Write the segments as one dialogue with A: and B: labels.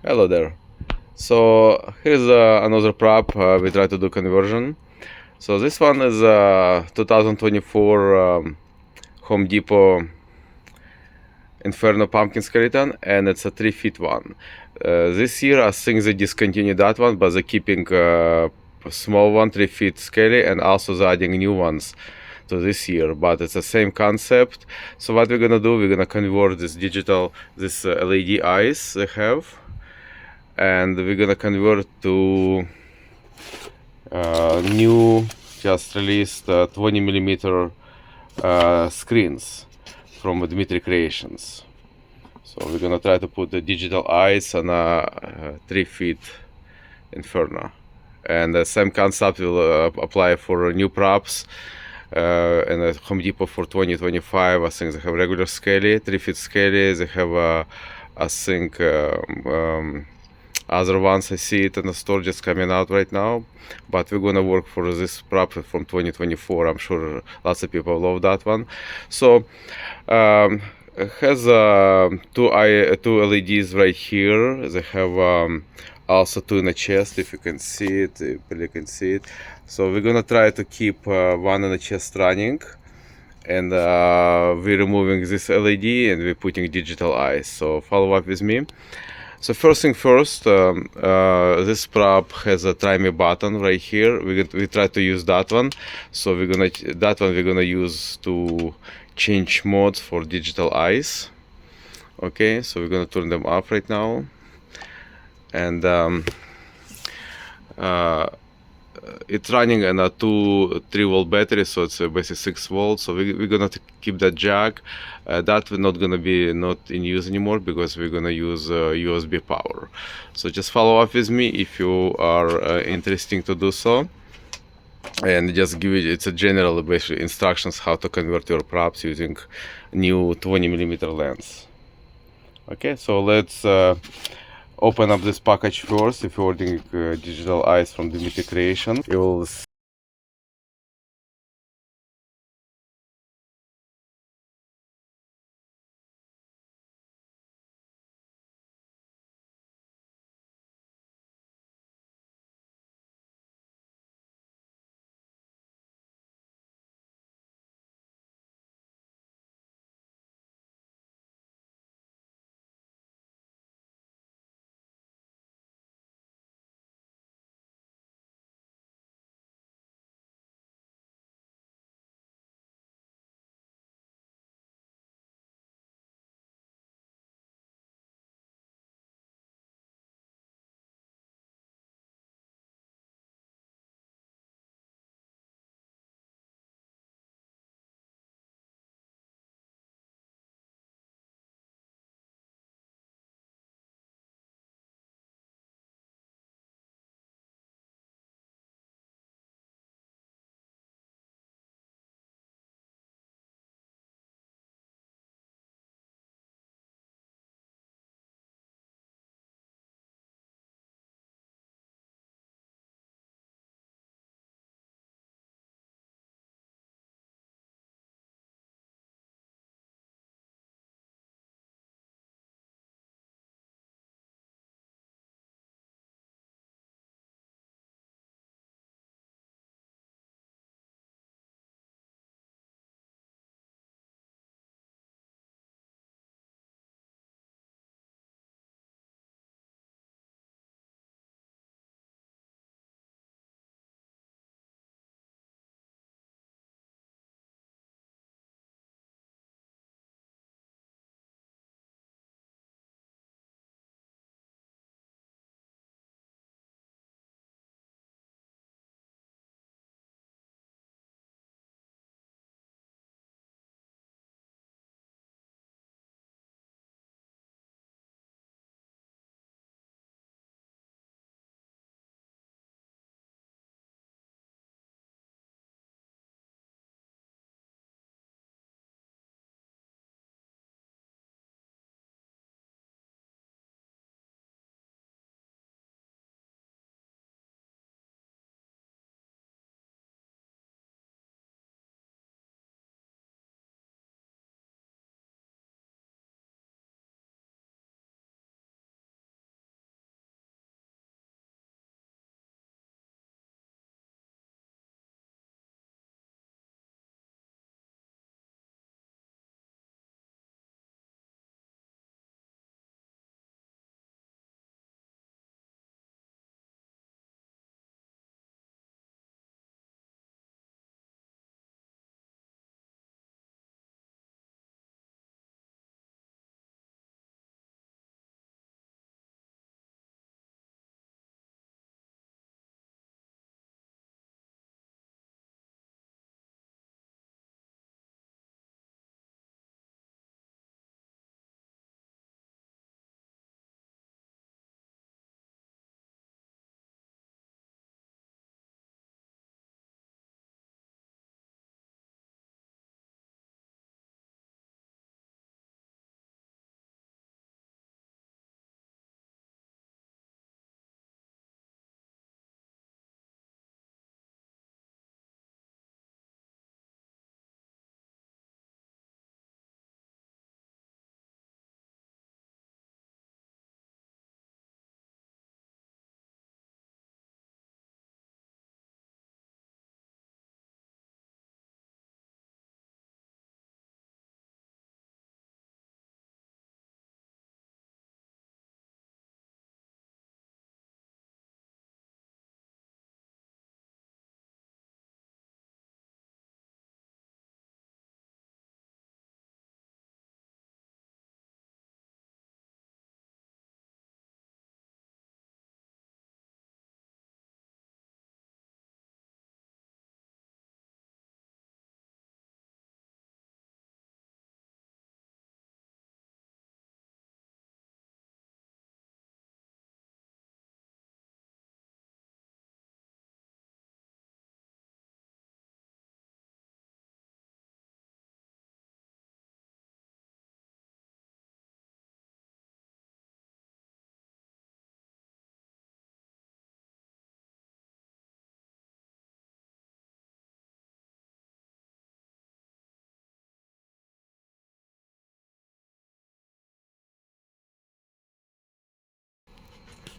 A: Hello there. So here's another prop we try to do conversion. So this one is 2024 Home Depot Inferno pumpkin skeleton, and it's a 3 feet one. This year I think they discontinued that one, but they're keeping small one 3 feet skelly, and also they're adding new ones to this year, but it's the same concept. So what we're gonna do, we're gonna convert this LED eyes they have, and we're gonna convert to new just released 20 millimeter screens from Dmitriy Creations. So we're gonna try to put the digital eyes on a 3 feet Inferno, and the same concept will apply for new props. And at Home Depot for 2025, I think they have regular scaly, 3 feet scaly. They have I think other ones I see it in the store just coming out right now, but we're gonna work for this prop from 2024. I'm sure lots of people love that one. So it has two LEDs right here. They have also two in the chest, if you can see it, if you can see it. So we're gonna try to keep one in the chest running, and we're removing this LED and we're putting digital eyes. So follow up with me. So first thing first, this prop has a try me button right here. We try to use that one. So we're gonna use to change modes for digital eyes. Okay, so we're gonna turn them off right now, and uh, it's running on a 3 volt battery, so it's basically 6 volts. So we're gonna keep that jack. That we're not gonna be not in use anymore because we're gonna use USB power. So just follow up with me if you are interested to do so, and just give it. It's a general basically instructions how to convert your props using new 20 millimeter lens. Okay, so let's open up this package first. If you're ordering digital eyes from Dmitriy Creation, you will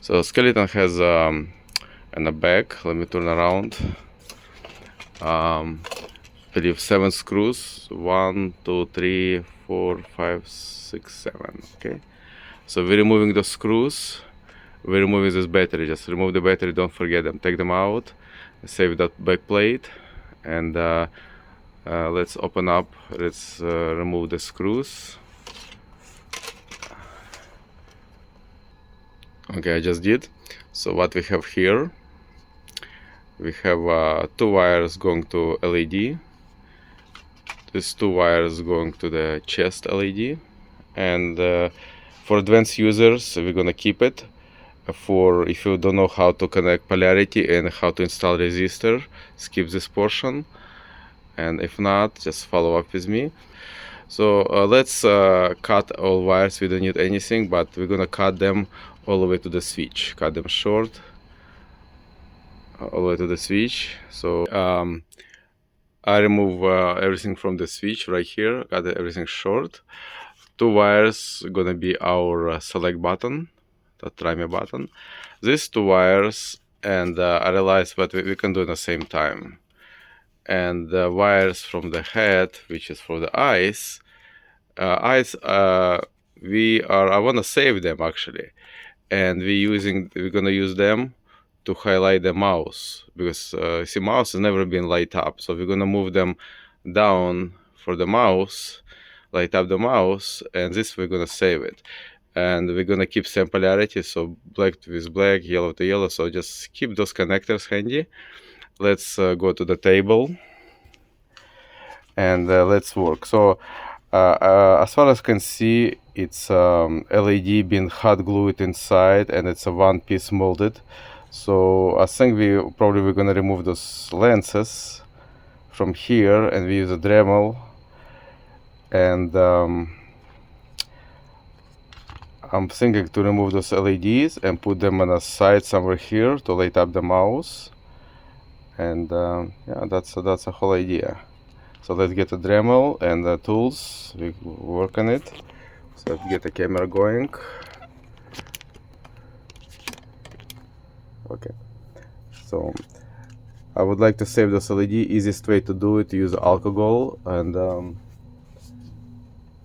A: So skeleton has and a back. Let me turn around. I believe 7 screws. 1, 2, 3, 4, 5, 6, 7. Okay. So we're removing the screws. We're removing this battery. Just remove the battery. Don't forget them. Take them out. Save that back plate. And let's open up. Let's remove the screws. Okay, I just did. So what we have here, we have 2 wires going to LED. These 2 wires going to the chest LED. And for advanced users, we're gonna keep it. For if you don't know how to connect polarity and how to install resistor, skip this portion. And if not, just follow up with me. So let's cut all wires. We don't need anything, but we're gonna cut them all the way to the switch. Cut them short all the way to the switch. So I remove everything from the switch right here. Cut everything short. 2 wires gonna be our select button, the try me button. These 2 wires, and I realized what we can do at the same time. And the wires from the head, which is for the eyes. I want to save them actually, and we're gonna use them to highlight the mouse, because see, mouse has never been light up, so we're gonna move them down for the mouse, light up the mouse, and this we're gonna save it. And we're gonna keep same polarity, so black with black, yellow to yellow, so just keep those connectors handy. Let's go to the table and let's work. So as far as I can see, it's LED being hot glued inside, and it's a one-piece molded. So I think we're gonna remove those lenses from here, and we use a Dremel. And I'm thinking to remove those LEDs and put them on a side somewhere here to light up the mouse. And yeah, that's the whole idea. So let's get a Dremel and the tools. We work on it. So let's get the camera going. Okay. So I would like to save this LED. Easiest way to do it, use alcohol. And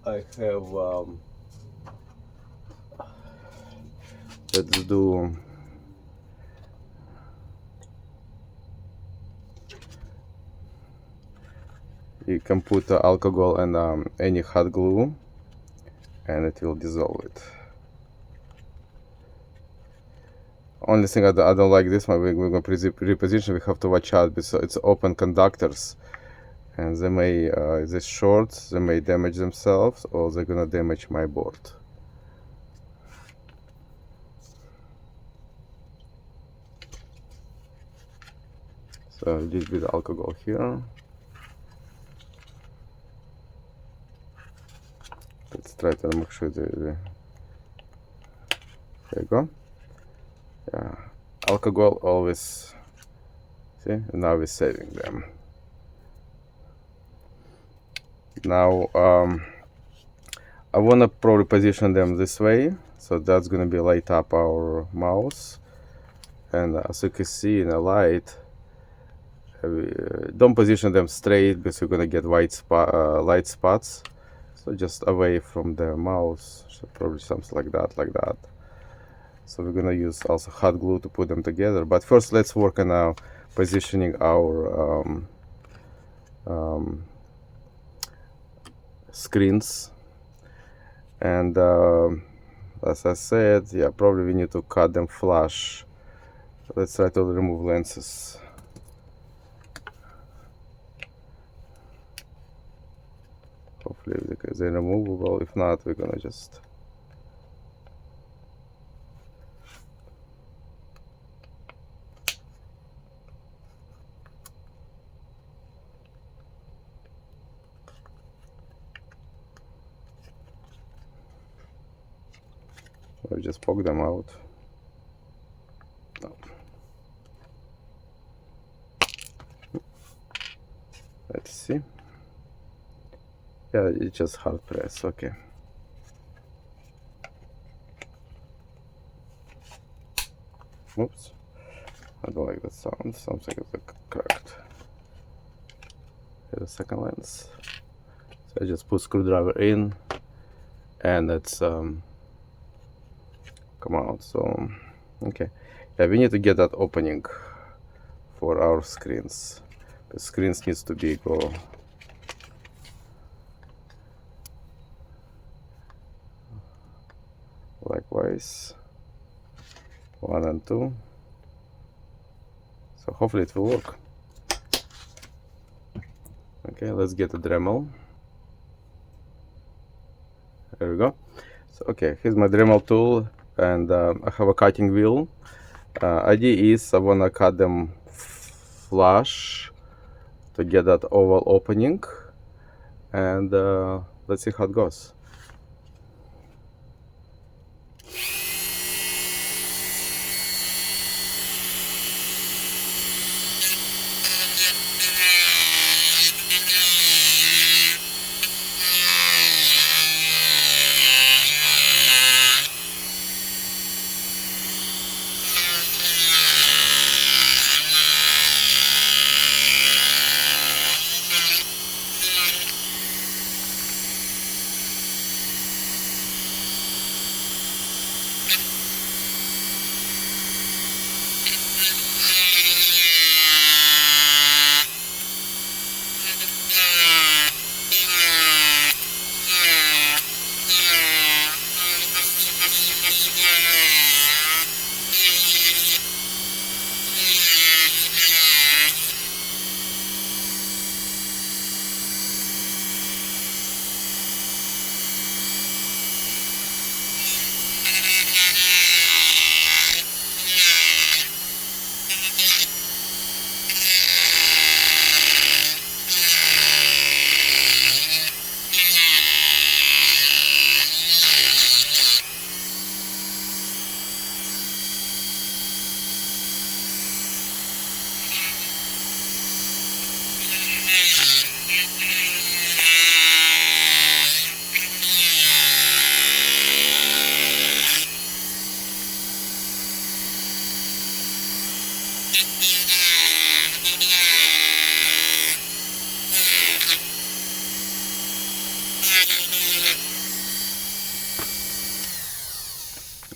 A: I have let's do you can put alcohol and any hot glue, and it will dissolve it. Only thing I don't like this one, we're going to reposition. We have to watch out because it's open conductors, and they may these shorts, they may damage themselves, or they're gonna damage my board. So a little bit of alcohol here. Let's try to make sure there you go. Yeah, alcohol always, see, now we're saving them. Now I want to probably position them this way, so that's going to be light up our mouse. And as you can see in the light, don't position them straight because you're going to get light spots. So just away from the mouse, so probably something like that. So we're gonna use also hot glue to put them together. But first, let's work on positioning our screens. And as I said, yeah, probably we need to cut them flush. Let's try to remove lenses. Hopefully they're removable. If not, we're gonna just poke them out. No. Let's see. Yeah, it's just hard press. Okay. Oops, I don't like that sound. Something is like cracked. Here's the second lens. So I just put screwdriver in, and it's come out. So okay, yeah, we need to get that opening for our screens. The screens needs to be go. Likewise, 1 and 2. So hopefully it will work. Okay, let's get the Dremel. There we go. So okay, here's my Dremel tool, and I have a cutting wheel. Idea is I wanna cut them flush to get that oval opening, and let's see how it goes.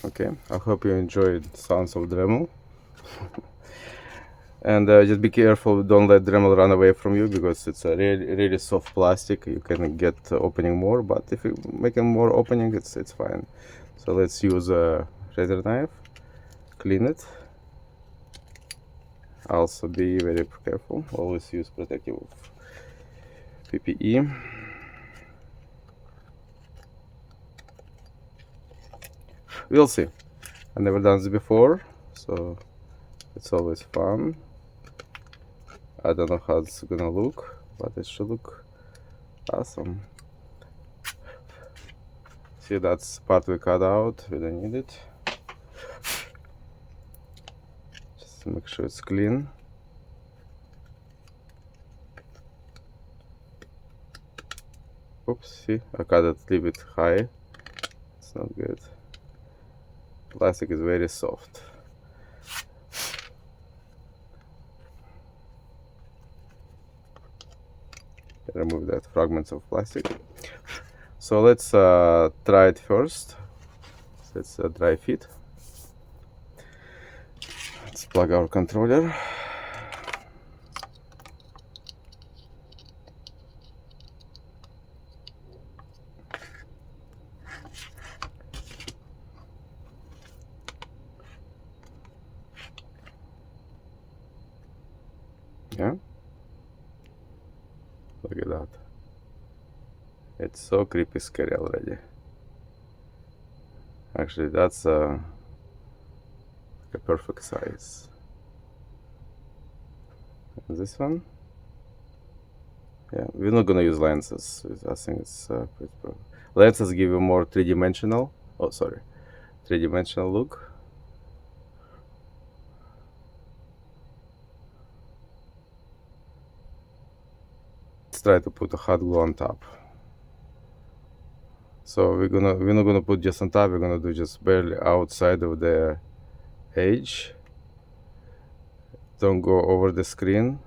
A: Okay, I hope you enjoyed sounds of Dremel. And just be careful, don't let Dremel run away from you, because it's a really soft plastic. You can get opening more, but if you make more opening, it's fine. So let's use a razor knife, clean it. Also be very careful, always use protective PPE. We'll see. I've never done this before, so it's always fun. I don't know how it's gonna look, but it should look awesome. See, that's part we cut out, we don't need it. Just make sure it's clean. Oops, see, I cut it a little bit high. It's not good. Plastic is very soft. Remove that fragments of plastic. So let's try it first. So it's a dry fit. Let's plug our controller. Yeah, look at that. It's so creepy scary already. Actually, that's a perfect size. And this one, yeah, we're not gonna use lenses. I think it's pretty perfect. Lenses give you more three-dimensional look. Let's try to put a hot glue on top. So we're not gonna put just on top, we're gonna do just barely outside of the edge, don't go over the screen,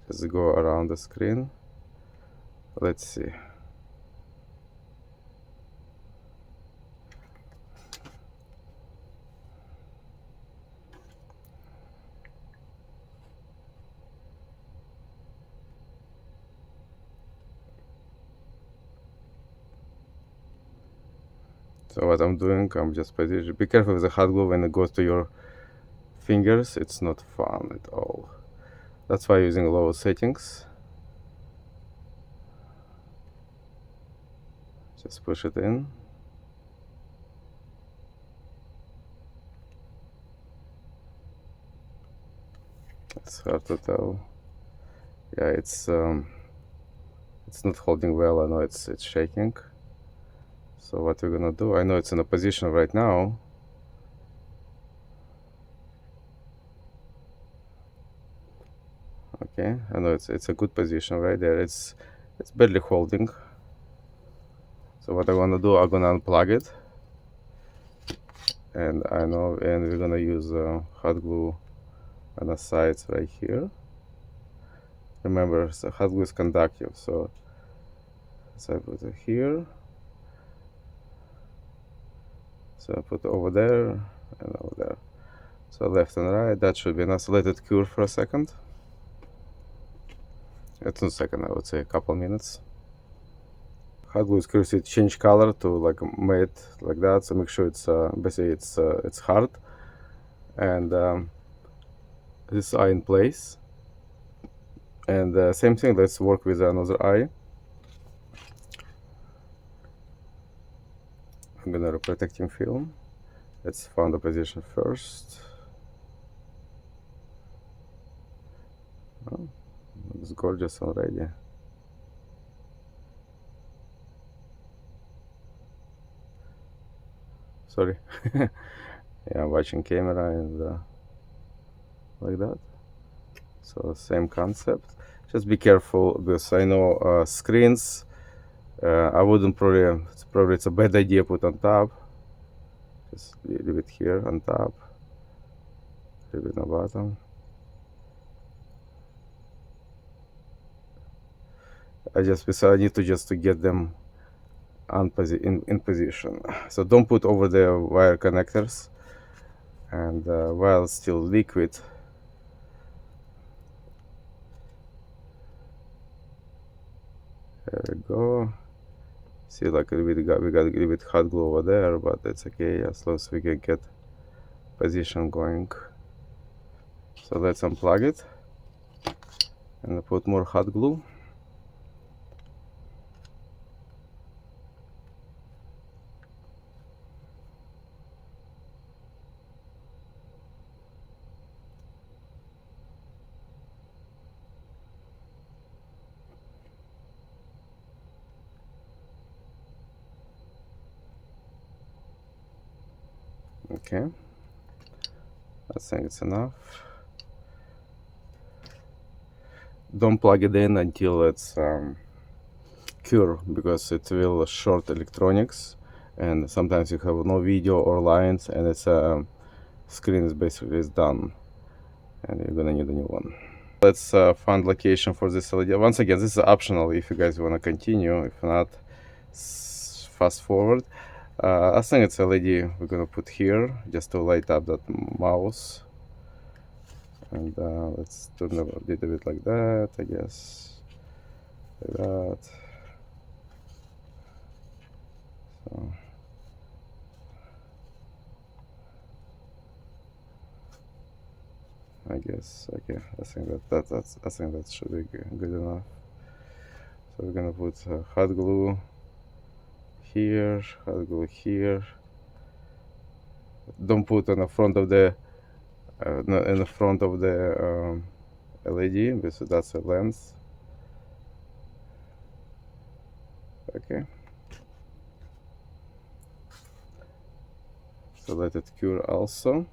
A: just go around the screen. Let's see. So what I'm doing, I'm just position. Be careful with the hot glue when it goes to your fingers. It's not fun at all. That's why I'm using low settings. Just push it in. It's hard to tell. Yeah, it's not holding well. I know it's shaking. So what we're gonna do? I know it's in a position right now. Okay, I know it's a good position right there. It's barely holding. So what I wanna do? I'm gonna unplug it, and we're gonna use hot glue on the sides right here. Remember, so hot glue is conductive, so I put it here. So I put it over there and over there. So left and right. That should be enough. So let it cure for a second. It's not a second, I would say a couple minutes. Hot glue is curious, it change color to like matte like that. So make sure it's basically it's hard, and this eye in place. And same thing. Let's work with another eye. I'm gonna protecting film. Let's find the position first. Oh, looks gorgeous already. Sorry. Yeah, watching camera and like that. So same concept. Just be careful because I know screens. I wouldn't probably. It's a bad idea put on top. Just leave it here on top. Leave it on the bottom. I need to get them in position. So don't put over the wire connectors, and while still liquid. There we go. See, like we got a little bit hot glue over there, but it's okay as long as we can get position going. So let's unplug it and put more hot glue. Okay, I think it's enough. Don't plug it in until it's cure, because it will short electronics, and sometimes you have no video or lines, and it's screen is basically done, and you're gonna need a new one. Let's find location for this LED. Once again, this is optional if you guys want to continue. If not, fast forward. I think it's LED we're gonna put here just to light up that mouse. And let's turn a little bit like that, I guess. Like that. So I guess okay. I think that should be good enough. So we're gonna put hot glue here, hot glue here. Don't put on the front of the in the front of the LED, because that's a lens. Okay. So let it cure also.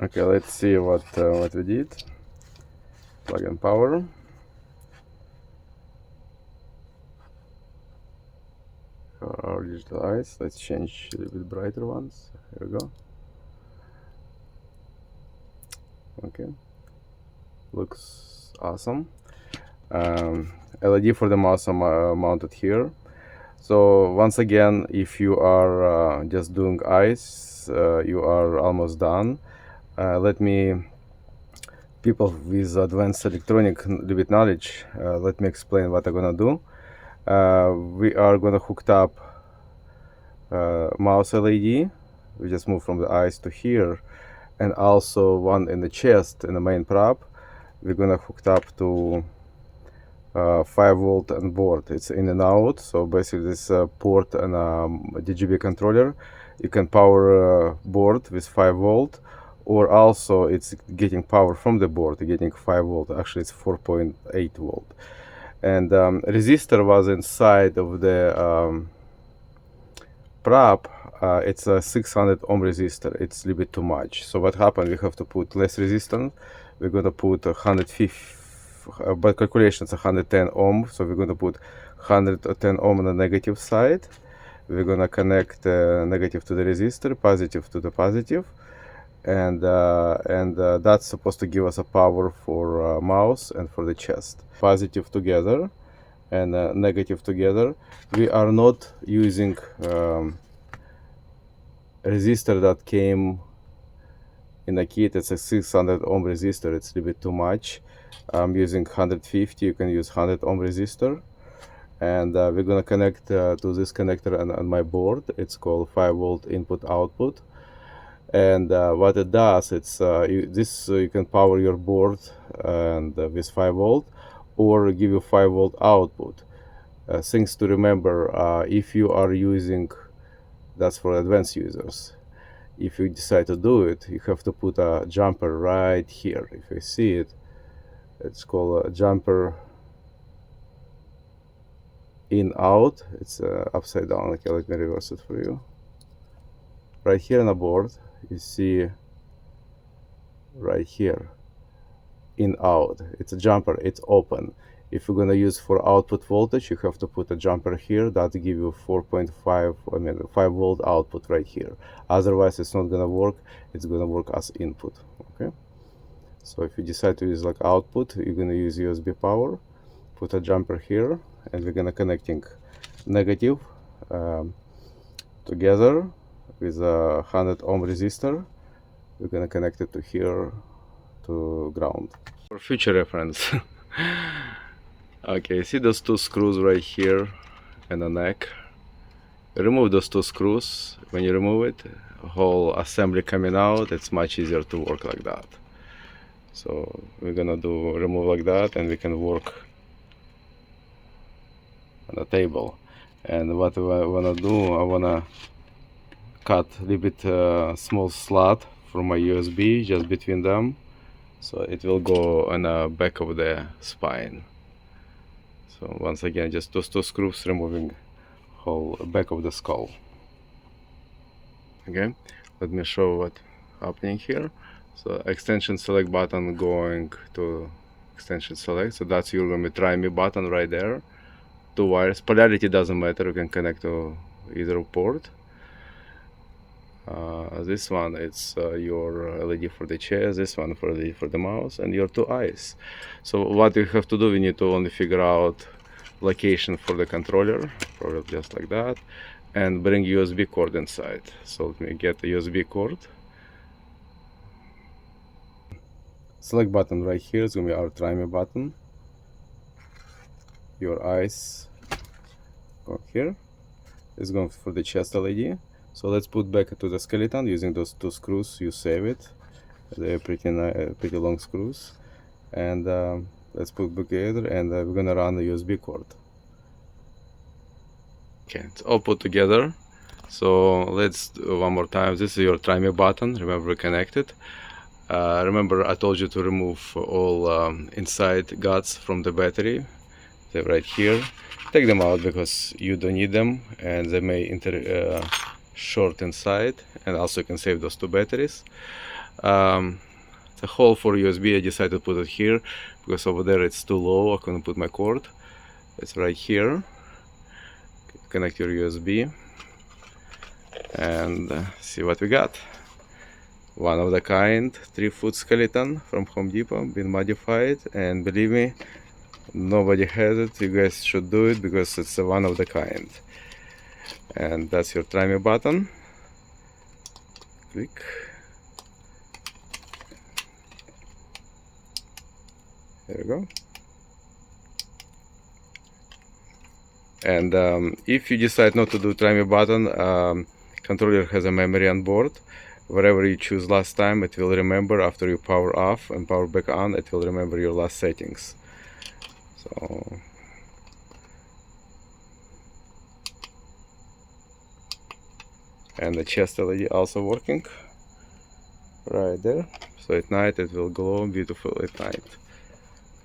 A: Okay, let's see what we did. Plug and power. digital eyes. Let's change a little bit brighter ones. Here we go. Okay, looks awesome. LED for the mouse are mounted here. So once again, if you are just doing eyes, you are almost done. Let me, people with advanced electronic little bit knowledge, let me explain what I'm gonna do. We are gonna hook up mouse LED. We just move from the eyes to here, and also one in the chest in the main prop. We're gonna hook up to 5-volt and board. It's in and out. So basically, this port and DGB controller, you can power board with 5-volt, or also it's getting power from the board, getting 5-volt. Actually, it's 4.8-volt. And resistor was inside of the prop. It's a 600 ohm resistor. It's a little bit too much. So what happened? We have to put less resistance. We're gonna put 150. By calculations 110 ohm, so we're going to put 110 ohm on the negative side. We're going to connect negative to the resistor, positive to the positive, and that's supposed to give us a power for mouse and for the chest. Positive together and negative together. We are not using resistor that came in the kit. It's a 600 ohm resistor. It's a little bit too much. I'm using 150. You can use 100 ohm resistor, and we're gonna connect to this connector on my board. It's called 5-volt input output, and what it does, it's you can power your board and with 5-volt, or give you 5-volt output. Things to remember: if you are using, that's for advanced users. If you decide to do it, you have to put a jumper right here. If you see it, it's called a jumper in out. It's upside down. Okay, let me reverse it for you. Right here on the board, you see right here, in out. It's a jumper. It's open. If you're gonna use for output voltage, you have to put a jumper here that give you 4.5, 5-volt output right here. Otherwise, it's not gonna work. It's gonna work as input. Okay. So if you decide to use like output, you're gonna use USB power. Put a jumper here, and we're gonna connecting negative together with a 100 ohm resistor. We're gonna connect it to here to ground. For future reference. Okay, see those two screws right here and the neck? Remove those two screws. When you remove it, whole assembly coming out, it's much easier to work like that. So we're gonna do remove like that, and we can work on the table. And what I wanna do, I wanna cut a little bit small slot from my USB just between them, so it will go on the back of the spine. So once again, just those two screws removing whole back of the skull. Okay, let me show what happening here. So extension select button going to extension select. So that's your try me button right there. Two wires. Polarity doesn't matter. You can connect to either port. This one it's your LED for the chair. This one for the mouse, and your two eyes. So what we have to do, we need to only figure out location for the controller, probably just like that, and bring USB cord inside. So let me get the USB cord. Select button right here is gonna be our try me button. Your eyes go here. It's going for the chest LED. So let's put back to the skeleton using those two screws. You save it. They're pretty long screws. And let's put back together, and we're gonna run the USB cord. Okay, it's all put together. So let's do one more time. This is your try me button. Remember, connected. Remember, I told you to remove all inside guts from the battery. They're right here. Take them out because you don't need them, and they may short inside. And also you can save those two batteries. The hole for USB, I decided to put it here because over there it's too low. I couldn't put my cord. It's right here. Connect your USB. and see what we got. One of the kind 3-foot skeleton from Home Depot, been modified, and believe me, nobody has it. You guys should do it because it's a one of the kind. And that's your try me button. Click. There we go. And if you decide not to do try me button, controller has a memory on board. Wherever you choose last time, it will remember. After you power off and power back on, it will remember your last settings. So and the chest LED also working right there, so at night it will glow beautiful at night.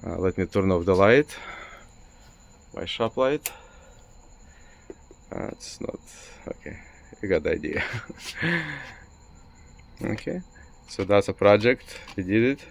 A: Let me turn off the light, my shop light. It's not okay, you got the idea. Okay, so that's a project, we did it.